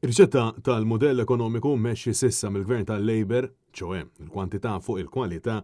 Ir-riċetta tal-modell ekonomiku mmexxi sissa mill-Gvern tal-Labor, ċoe il-kwantità fuq il-kwalità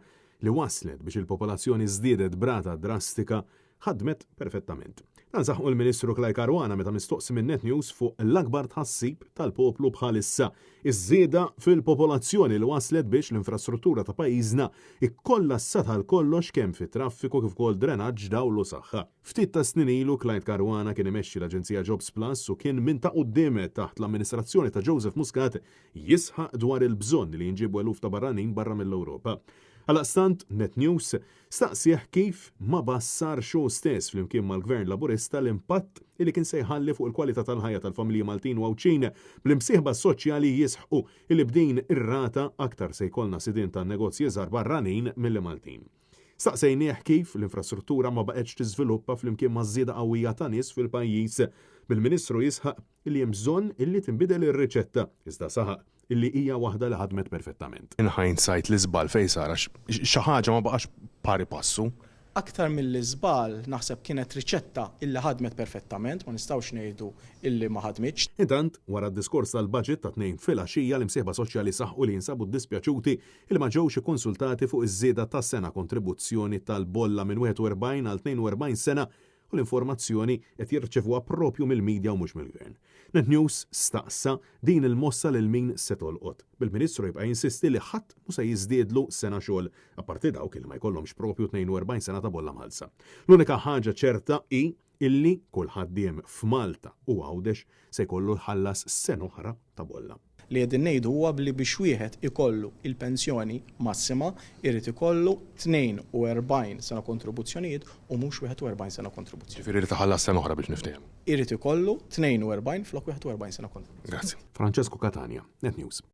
li waslet biex il-popolazzjoni żdiedet brata drastika ħadmet perfettament. Dan saħħu l-Ministru Klaj Karwana meta mistoqsi minn Net News fuq l-akbar tħassib tal-poplu bħalissa iż-żieda fil-popolazzjoni li waslet biex l-infrastruttura ta' pajjiżna ikkollassa tal-kollox kemm fit-traffiku kif ukoll drenaġġ dawlu saħħa. Ftit ta' snin ilu Klaj Karwana kien imexxi l-Aġenzija Jobs Plus u kien minn ta' quddiem taħt l-amministrazzjoni ta' Joseph Muscat jisħaq dwar il-bżonn li jinġibu eluf ta' barranin barra mill-Ewropa. Għalaqstant, Net News staqsih kif ma bassar xu stess flimkien mal-Gvern Laburista l-impatt li kien se jħalli fuq il-kwalità tal-ħajja tal-familji Maltin u Awċin bl-imsieħba soċjali jisħqu li bdejn ir-rata aktar se jkollna sidien tan-negozji żgħar barranin mill-Maltin. Staqsejnieh kif l-infrastruttura ma baqgħetx tiżviluppa flimkien ma' żieda qawwija ta' nies fil-pajjiż bil-Ministru jisħaq li hemm bżonn illi tinbidel ir-riċetta iżda saħaq illi hija waħda li ħadmet perfettament. In hindsight l-iżbal fejn sar xi ħaġa ma baqax pari passu. Aktar mill-iżbal naħseb kienet riċetta illi ħadmet perfettament, ma nistgħux ngħidu illi ma ħadmitx. Intant, wara d-diskors tal-budget ta' tnejn filgħaxija l-imsieħba soċjali saħħu li jinsabu ddispjaċuti il ma ġewx ikkonsultati fuq iż-żieda tas-sena kontribuzzjoni tal-bolla minn 41 għal 42 sena u l-informazzjoni qed jirċevuha proprju mill-medja u mhux mill-Gvern. Net News staqsa din il-mossa lil min se tolqot. Bil-Ministru jibqa' jinsisti li ħadd mhux se jiżdiedlu sena xogħol apparti dawk li ma jkollhomx proprju 42 sena ta' bolla Malsa. L-unika ħaġa ċerta hi illi kull ħaddiem f'Malta u Għawdex se jkollu ħallas sena oħra ta' bolla. Li qegħdin ngħidu huwa li biex wieħed ikollu il-pensjoni massima irid ikollu 42 sena kontribuzzjonijiet u mhux 41 sena kontribuzzjoni. Ġifieri irid iħallas sena oħra biex niftehim. Irid ikollu 42 flok 41 sena kontribuzzjoni. Grazzi. Francesco Catania, Net News.